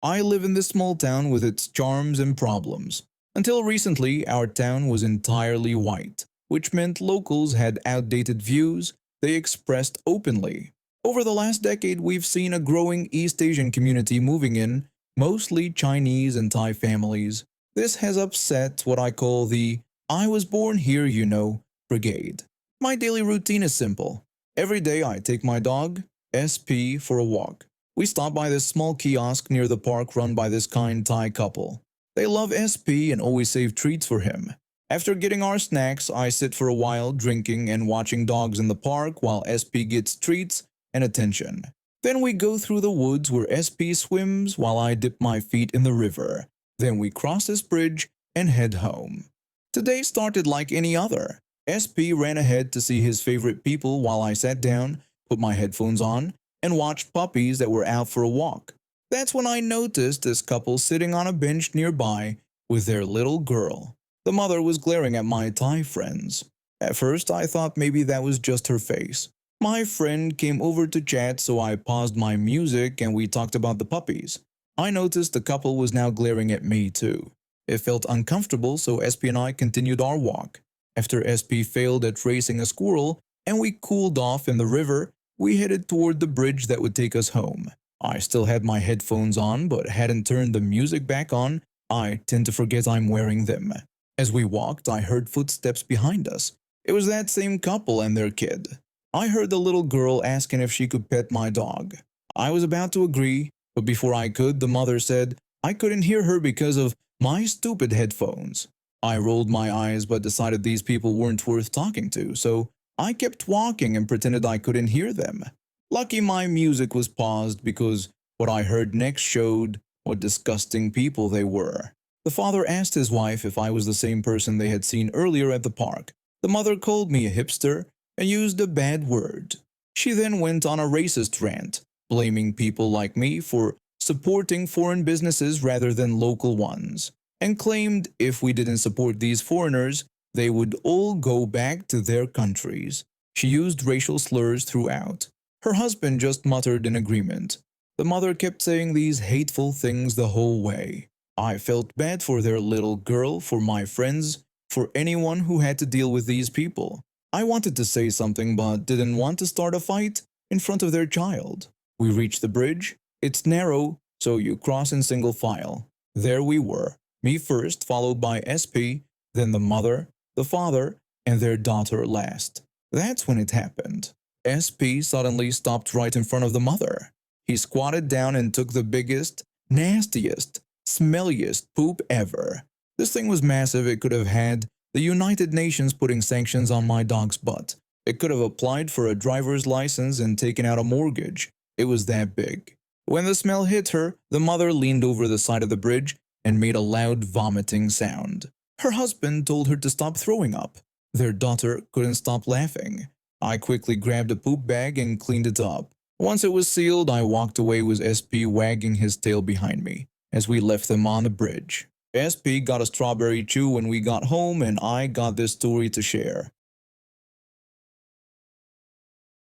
I live in this small town with its charms and problems. Until recently, our town was entirely white, which meant locals had outdated views they expressed openly. Over the last decade, we've seen a growing East Asian community moving in, mostly Chinese and Thai families. This has upset what I call the I was born here, you know, brigade. My daily routine is simple. Every day I take my dog, SP, for a walk. We stop by this small kiosk near the park run by this kind Thai couple. They love SP and always save treats for him. After getting our snacks, I sit for a while drinking and watching dogs in the park while SP gets treats and attention. Then we go through the woods where SP swims while I dip my feet in the river. Then we cross this bridge and head home. Today started like any other. SP ran ahead to see his favorite people while I sat down, put my headphones on, and watched puppies that were out for a walk. That's when I noticed this couple sitting on a bench nearby with their little girl. The mother was glaring at my Thai friends. At first, I thought maybe that was just her face. My friend came over to chat, so I paused my music and we talked about the puppies. I noticed the couple was now glaring at me too. It felt uncomfortable, so SP and I continued our walk. After SP failed at racing a squirrel and we cooled off in the river, we headed toward the bridge that would take us home. I still had my headphones on but hadn't turned the music back on. I tend to forget I'm wearing them. As we walked, I heard footsteps behind us. It was that same couple and their kid. I heard the little girl asking if she could pet my dog. I was about to agree, but before I could, the mother said I couldn't hear her because of my stupid headphones. I rolled my eyes but decided these people weren't worth talking to, so I kept walking and pretended I couldn't hear them. Lucky my music was paused because what I heard next showed what disgusting people they were. The father asked his wife if I was the same person they had seen earlier at the park. The mother called me a hipster and used a bad word. She then went on a racist rant, blaming people like me for supporting foreign businesses rather than local ones, and claimed if we didn't support these foreigners, they would all go back to their countries. She used racial slurs throughout. Her husband just muttered in agreement. The mother kept saying these hateful things the whole way. I felt bad for their little girl, for my friends, for anyone who had to deal with these people. I wanted to say something but didn't want to start a fight in front of their child. We reached the bridge. It's narrow, so you cross in single file. There we were, me first, followed by SP, then the mother, the father, and their daughter last. That's when it happened. SP suddenly stopped right in front of the mother. He squatted down and took the biggest, nastiest, smelliest poop ever. This thing was massive. It could have had the United Nations putting sanctions on my dog's butt. It could have applied for a driver's license and taken out a mortgage. It was that big. When the smell hit her, the mother leaned over the side of the bridge and made a loud vomiting sound. Her husband told her to stop throwing up. Their daughter couldn't stop laughing. I quickly grabbed a poop bag and cleaned it up. Once it was sealed, I walked away with SP wagging his tail behind me as we left them on the bridge. SP got a strawberry chew when we got home, and I got this story to share.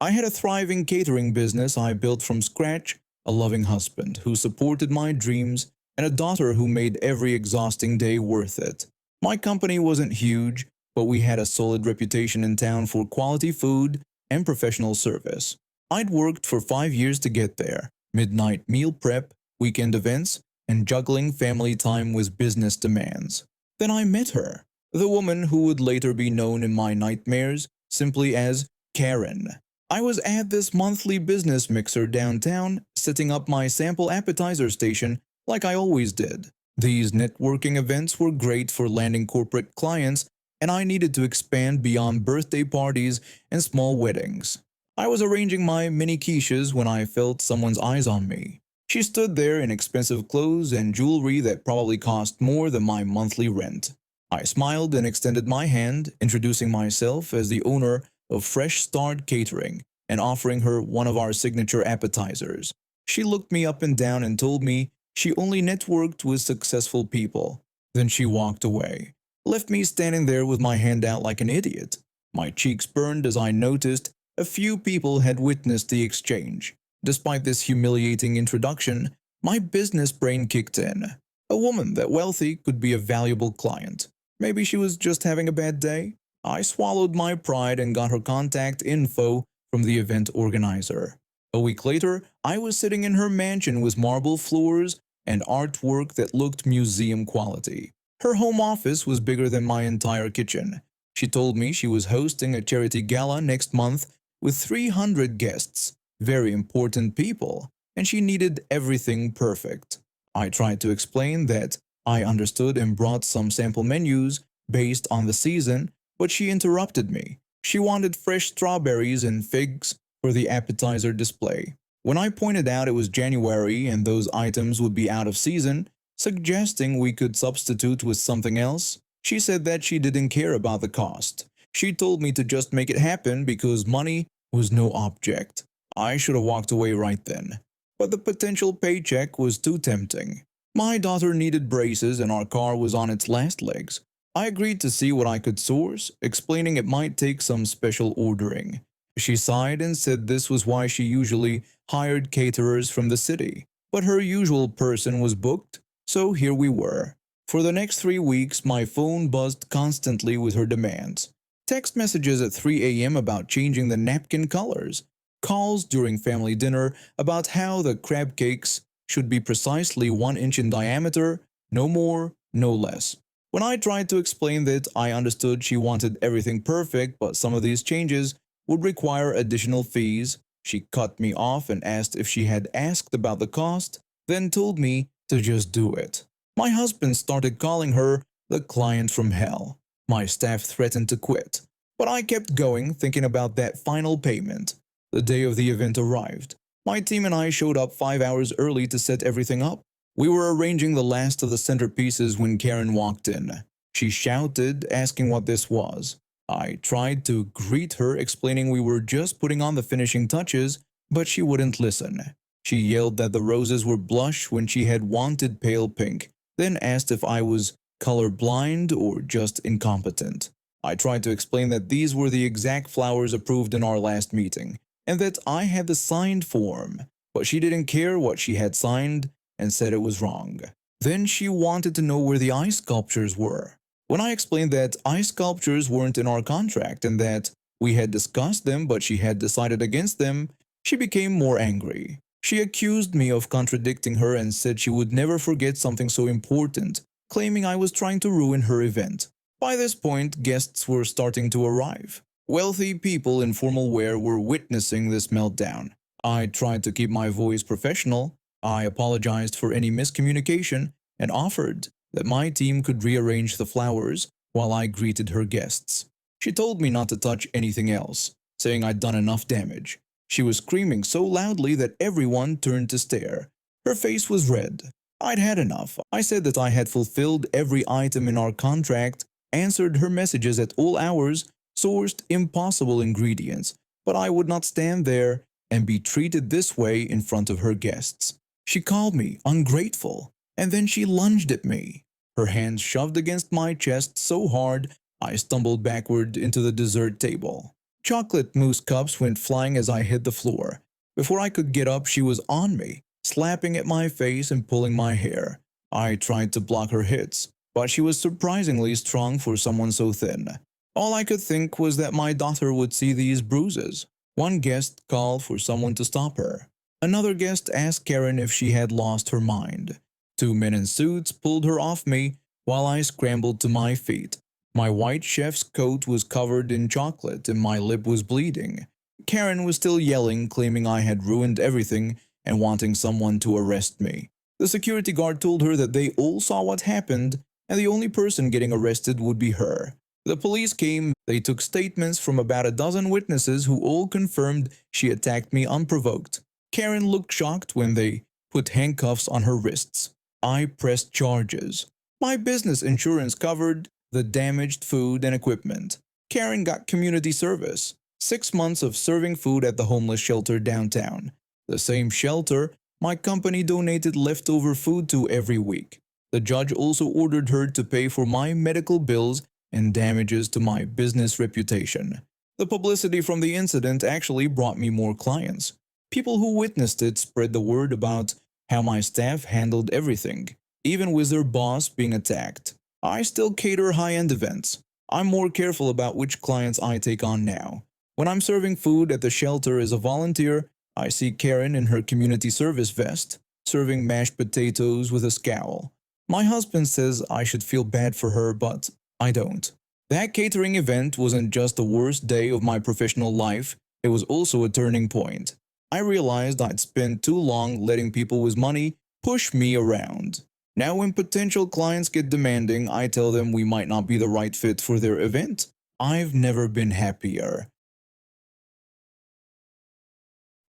I had a thriving catering business I built from scratch, a loving husband who supported my dreams, and a daughter who made every exhausting day worth it. My company wasn't huge, but we had a solid reputation in town for quality food and professional service. I'd worked for 5 years to get there, midnight meal prep, weekend events, and juggling family time with business demands. Then I met her, the woman who would later be known in my nightmares simply as Karen. I was at this monthly business mixer downtown, setting up my sample appetizer station like I always did. These networking events were great for landing corporate clients, and I needed to expand beyond birthday parties and small weddings. I was arranging my mini quiches when I felt someone's eyes on me. She stood there in expensive clothes and jewelry that probably cost more than my monthly rent. I smiled and extended my hand, introducing myself as the owner of Fresh Start Catering and offering her one of our signature appetizers. She looked me up and down and told me she only networked with successful people. Then she walked away. left me standing there with my hand out like an idiot. My cheeks burned as I noticed a few people had witnessed the exchange. Despite this humiliating introduction, my business brain kicked in. A woman that wealthy could be a valuable client. Maybe she was just having a bad day? I swallowed my pride and got her contact info from the event organizer. A week later, I was sitting in her mansion with marble floors and artwork that looked museum quality. Her home office was bigger than my entire kitchen. She told me she was hosting a charity gala next month with 300 guests, very important people, and she needed everything perfect. I tried to explain that I understood and brought some sample menus based on the season, but she interrupted me. She wanted fresh strawberries and figs for the appetizer display. When I pointed out it was January and those items would be out of season, suggesting we could substitute with something else, she said that she didn't care about the cost. She told me to just make it happen because money was no object. I should have walked away right then. But the potential paycheck was too tempting. My daughter needed braces and our car was on its last legs. I agreed to see what I could source, explaining it might take some special ordering. She sighed and said this was why she usually hired caterers from the city. But her usual person was booked, so here we were. For the next 3 weeks, my phone buzzed constantly with her demands. Text messages at 3 a.m. about changing the napkin colors. Calls during family dinner about how the crab cakes should be precisely 1 inch in diameter, no more, no less. When I tried to explain that I understood she wanted everything perfect, but some of these changes would require additional fees, she cut me off and asked if she had asked about the cost, then told me to just do it. My husband started calling her the client from hell. My staff threatened to quit, but I kept going, thinking about that final payment. The day of the event arrived. My team and I showed up 5 hours early to set everything up. We were arranging the last of the centerpieces when Karen walked in. She shouted, asking what this was. I tried to greet her, explaining we were just putting on the finishing touches, but she wouldn't listen. She yelled that the roses were blush when she had wanted pale pink, then asked if I was colorblind or just incompetent. I tried to explain that these were the exact flowers approved in our last meeting, and that I had the signed form, but she didn't care what she had signed and said it was wrong. Then she wanted to know where the ice sculptures were. When I explained that ice sculptures weren't in our contract and that we had discussed them but she had decided against them, she became more angry. She accused me of contradicting her and said she would never forget something so important, claiming I was trying to ruin her event. By this point, guests were starting to arrive. Wealthy people in formal wear were witnessing this meltdown. I tried to keep my voice professional. I apologized for any miscommunication and offered that my team could rearrange the flowers while I greeted her guests. She told me not to touch anything else, saying I'd done enough damage. She was screaming so loudly that everyone turned to stare. Her face was red. I'd had enough. I said that I had fulfilled every item in our contract, answered her messages at all hours, sourced impossible ingredients, but I would not stand there and be treated this way in front of her guests. She called me ungrateful, and then she lunged at me. Her hands shoved against my chest so hard I stumbled backward into the dessert table. Chocolate mousse cups went flying as I hit the floor. Before I could get up, she was on me, slapping at my face and pulling my hair. I tried to block her hits, but she was surprisingly strong for someone so thin. All I could think was that my daughter would see these bruises. One guest called for someone to stop her. Another guest asked Karen if she had lost her mind. 2 men in suits pulled her off me while I scrambled to my feet. My white chef's coat was covered in chocolate and my lip was bleeding. Karen was still yelling, claiming I had ruined everything and wanting someone to arrest me. The security guard told her that they all saw what happened and the only person getting arrested would be her. The police came. They took statements from about a dozen witnesses who all confirmed she attacked me unprovoked. Karen looked shocked when they put handcuffs on her wrists. I pressed charges. My business insurance covered the damaged food and equipment. Karen got community service. 6 months of serving food at the homeless shelter downtown. The same shelter my company donated leftover food to every week. The judge also ordered her to pay for my medical bills and damages to my business reputation. The publicity from the incident actually brought me more clients. People who witnessed it spread the word about how my staff handled everything, even with their boss being attacked. I still cater high-end events. I'm more careful about which clients I take on now. When I'm serving food at the shelter as a volunteer, I see Karen in her community service vest, serving mashed potatoes with a scowl. My husband says I should feel bad for her, but I don't. That catering event wasn't just the worst day of my professional life, it was also a turning point. I realized I'd spent too long letting people with money push me around. Now when potential clients get demanding, I tell them we might not be the right fit for their event. I've never been happier.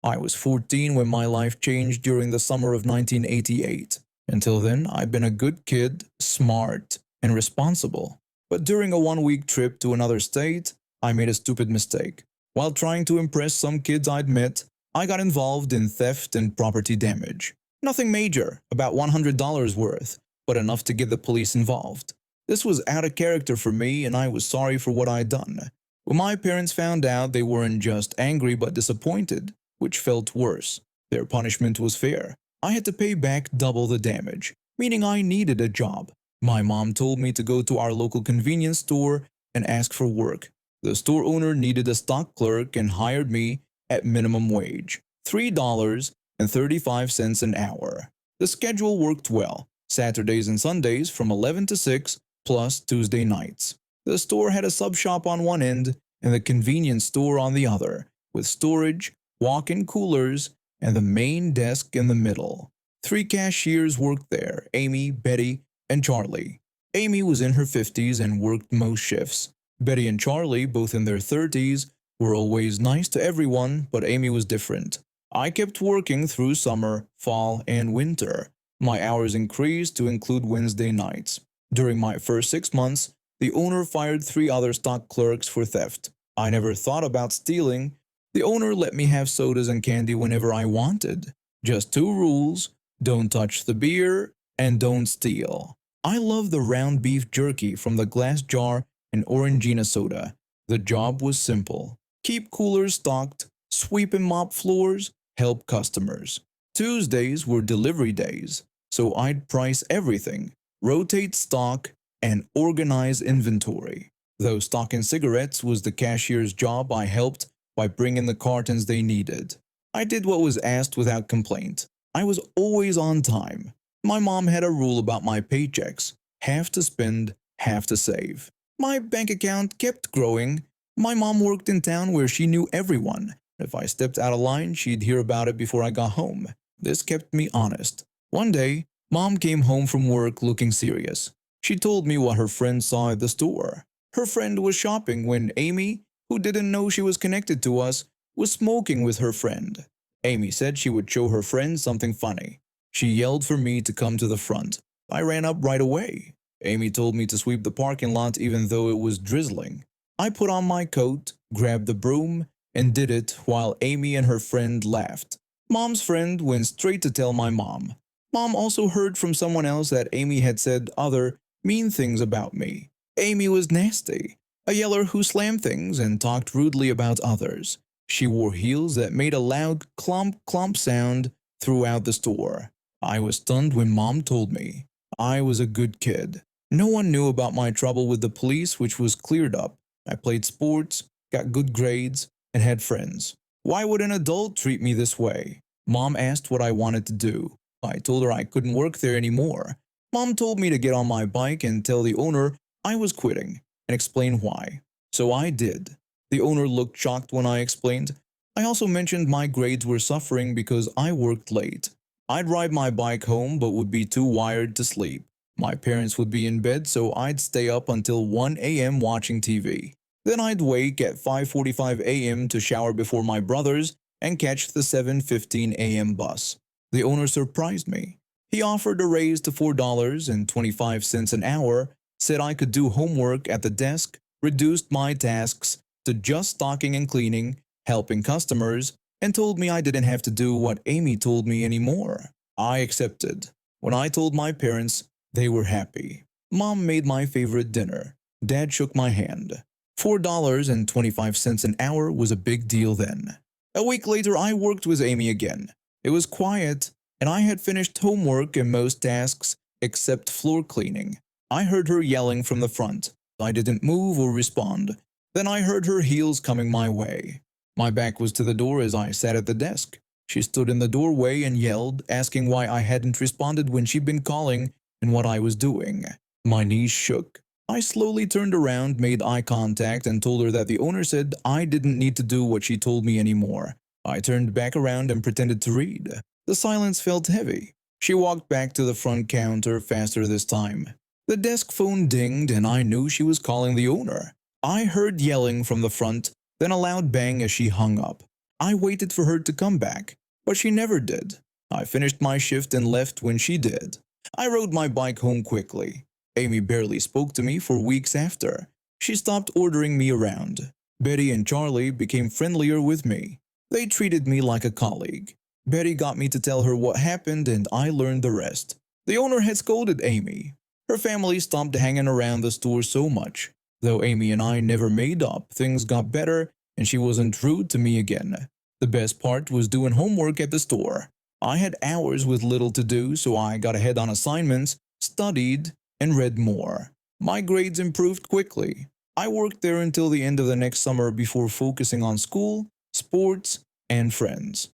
I was 14 when my life changed during the summer of 1988. Until then, I'd been a good kid, smart, and responsible. But during a one-week trip to another state, I made a stupid mistake. While trying to impress some kids I'd met, I got involved in theft and property damage. Nothing major, about $100 worth, but enough to get the police involved. This was out of character for me, and I was sorry for what I'd done. When my parents found out, they weren't just angry but disappointed, which felt worse. Their punishment was fair. I had to pay back double the damage, meaning I needed a job. My mom told me to go to our local convenience store and ask for work. The store owner needed a stock clerk and hired me at minimum wage, $3.35 an hour. The schedule worked well, Saturdays and Sundays from 11 to 6, plus Tuesday nights. The store had a sub shop on one end and the convenience store on the other, with storage, walk-in coolers, and the main desk in the middle. 3 cashiers worked there, Amy, Betty, and Charlie. Amy was in her 50s and worked most shifts. Betty and Charlie, both in their 30s, were always nice to everyone, but Amy was different. I kept working through summer, fall, and winter. My hours increased to include Wednesday nights. During my first 6 months, the owner fired 3 other stock clerks for theft. I never thought about stealing. The owner let me have sodas and candy whenever I wanted. Just 2 rules: don't touch the beer and don't steal. I love the round beef jerky from the glass jar and Orangina soda. The job was simple: keep coolers stocked, sweep and mop floors, help customers. Tuesdays were delivery days, so I'd price everything, rotate stock, and organize inventory. Though stocking cigarettes was the cashier's job, I helped by bringing the cartons they needed. I did what was asked without complaint. I was always on time. My mom had a rule about my paychecks: half to spend, half to save. My bank account kept growing. My mom worked in town where she knew everyone. If I stepped out of line, she'd hear about it before I got home. This kept me honest. One day, Mom came home from work looking serious. She told me what her friend saw at the store. Her friend was shopping when Amy, who didn't know she was connected to us, was smoking with her friend. Amy said she would show her friend something funny. She yelled for me to come to the front. I ran up right away. Amy told me to sweep the parking lot even though it was drizzling. I put on my coat, grabbed the broom, and did it while Amy and her friend laughed. Mom's friend went straight to tell my mom. Mom also heard from someone else that Amy had said other mean things about me. Amy was nasty, a yeller who slammed things and talked rudely about others. She wore heels that made a loud clomp clomp sound throughout the store. I was stunned when Mom told me. I was a good kid. No one knew about my trouble with the police, which was cleared up. I played sports, got good grades, and had friends. Why would an adult treat me this way? Mom asked what I wanted to do. I told her I couldn't work there anymore. Mom told me to get on my bike and tell the owner I was quitting and explain why. So I did. The owner looked shocked when I explained. I also mentioned my grades were suffering because I worked late. I'd ride my bike home but would be too wired to sleep. My parents would be in bed, so I'd stay up until 1 a.m. watching TV. Then I'd wake at 5:45 a.m. to shower before my brothers and catch the 7:15 a.m. bus. The owner surprised me. He offered a raise to $4.25 an hour, said I could do homework at the desk, reduced my tasks to just stocking and cleaning, helping customers, and told me I didn't have to do what Amy told me anymore. I accepted. When I told my parents, They were happy. Mom made my favorite dinner. Dad shook my hand. $4.25 an hour was a big deal then. A week later, I worked with Amy again. It was quiet, and I had finished homework and most tasks except floor cleaning. I heard her yelling from the front. I didn't move or respond. Then I heard her heels coming my way. My back was to the door as I sat at the desk. She stood in the doorway and yelled, asking why I hadn't responded when she'd been calling and what I was doing. My knees shook. I slowly turned around, made eye contact, and told her that the owner said I didn't need to do what she told me anymore. I turned back around and pretended to read. The silence felt heavy. She walked back to the front counter faster this time. The desk phone dinged and I knew she was calling the owner. I heard yelling from the front, then a loud bang as she hung up. I waited for her to come back, but she never did. I finished my shift and left when she did. I rode my bike home quickly. Amy barely spoke to me for weeks after. She stopped ordering me around. Betty and Charlie became friendlier with me. They treated me like a colleague. Betty got me to tell her what happened and I learned the rest. The owner had scolded Amy. Her family stopped hanging around the store so much. Though Amy and I never made up, things got better and she wasn't rude to me again. The best part was doing homework at the store. I had hours with little to do, so I got ahead on assignments, studied, and read more. My grades improved quickly. I worked there until the end of the next summer before focusing on school, sports, and friends.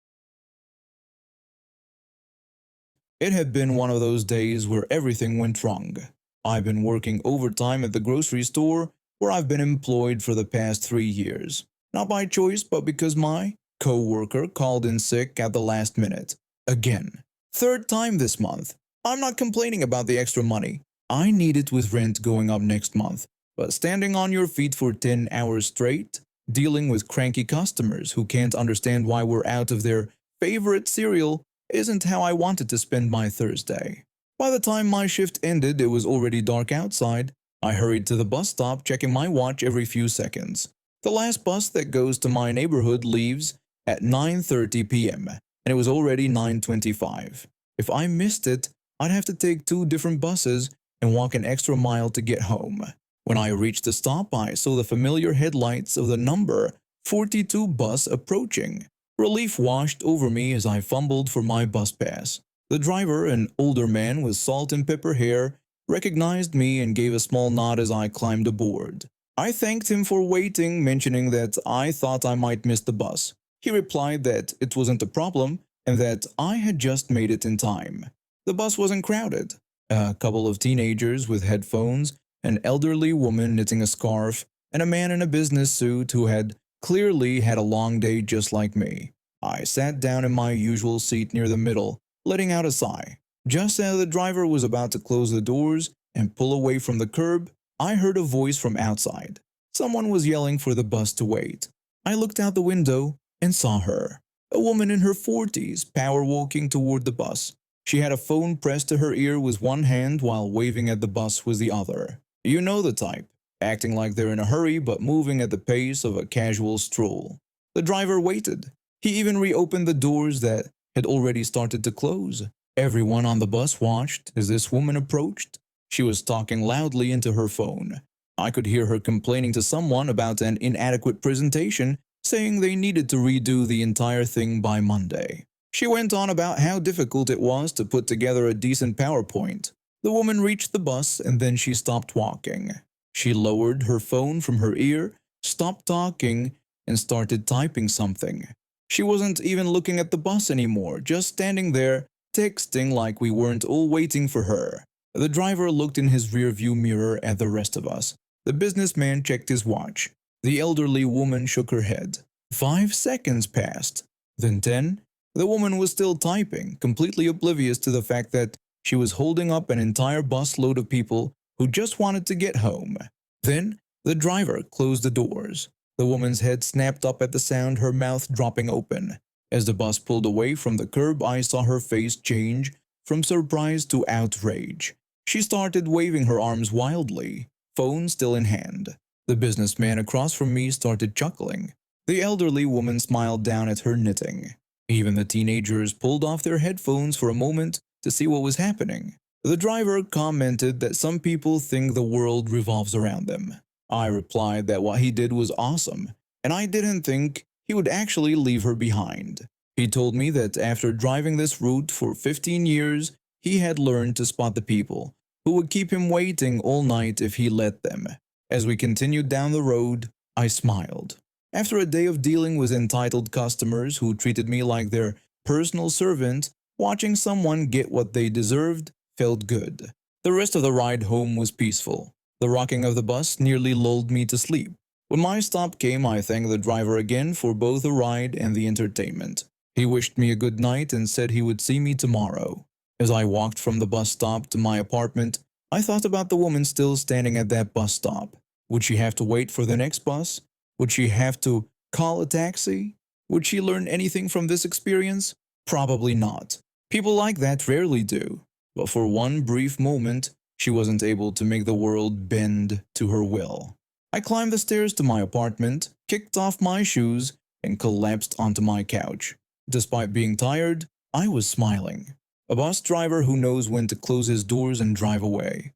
It had been one of those days where everything went wrong. I've been working overtime at the grocery store where I've been employed for the past 3 years. Not by choice, but because my co-worker called in sick at the last minute. Again. Third time this month. I'm not complaining about the extra money. I need it with rent going up next month. But standing on your feet for 10 hours straight, dealing with cranky customers who can't understand why we're out of their favorite cereal isn't how I wanted to spend my Thursday. By the time my shift ended, it was already dark outside. I hurried to the bus stop, checking my watch every few seconds. The last bus that goes to my neighborhood leaves at 9:30 p.m., and it was already 9:25. If I missed it, I'd have to take 2 different buses and walk an extra mile to get home. When I reached the stop, I saw the familiar headlights of the number 42 bus approaching. Relief washed over me as I fumbled for my bus pass. The driver, an older man with salt and pepper hair, recognized me and gave a small nod as I climbed aboard. I thanked him for waiting, mentioning that I thought I might miss the bus. He replied that it wasn't a problem and that I had just made it in time. The bus wasn't crowded. A couple of teenagers with headphones, an elderly woman knitting a scarf, and a man in a business suit who had clearly had a long day just like me. I sat down in my usual seat near the middle, letting out a sigh. Just as the driver was about to close the doors and pull away from the curb, I heard a voice from outside. Someone was yelling for the bus to wait. I looked out the window and saw her, a woman in her 40s, power walking toward the bus. She had a phone pressed to her ear with one hand while waving at the bus with the other. You know the type, acting like they're in a hurry but moving at the pace of a casual stroll. The driver waited. He even reopened the doors that had already started to close. Everyone on the bus watched as this woman approached. She was talking loudly into her phone. I could hear her complaining to someone about an inadequate presentation, saying they needed to redo the entire thing by Monday. She went on about how difficult it was to put together a decent PowerPoint. The woman reached the bus and then she stopped walking. She lowered her phone from her ear, stopped talking, and started typing something. She wasn't even looking at the bus anymore, just standing there, texting like we weren't all waiting for her. The driver looked in his rearview mirror at the rest of us. The businessman checked his watch. The elderly woman shook her head. 5 seconds passed. Then 10. The woman was still typing, completely oblivious to the fact that she was holding up an entire busload of people who just wanted to get home. Then the driver closed the doors. The woman's head snapped up at the sound, her mouth dropping open. As the bus pulled away from the curb, I saw her face change from surprise to outrage. She started waving her arms wildly, phone still in hand. The businessman across from me started chuckling. The elderly woman smiled down at her knitting. Even the teenagers pulled off their headphones for a moment to see what was happening. The driver commented that some people think the world revolves around them. I replied that what he did was awesome, and I didn't think he would actually leave her behind. He told me that after driving this route for 15 years, he had learned to spot the people who would keep him waiting all night if he let them. As we continued down the road, I smiled. After a day of dealing with entitled customers who treated me like their personal servant, watching someone get what they deserved felt good. The rest of the ride home was peaceful. The rocking of the bus nearly lulled me to sleep. When my stop came, I thanked the driver again for both the ride and the entertainment. He wished me a good night and said he would see me tomorrow. As I walked from the bus stop to my apartment, I thought about the woman still standing at that bus stop. Would she have to wait for the next bus? Would she have to call a taxi? Would she learn anything from this experience? Probably not. People like that rarely do. But for one brief moment, she wasn't able to make the world bend to her will. I climbed the stairs to my apartment, kicked off my shoes, and collapsed onto my couch. Despite being tired, I was smiling. A bus driver who knows when to close his doors and drive away.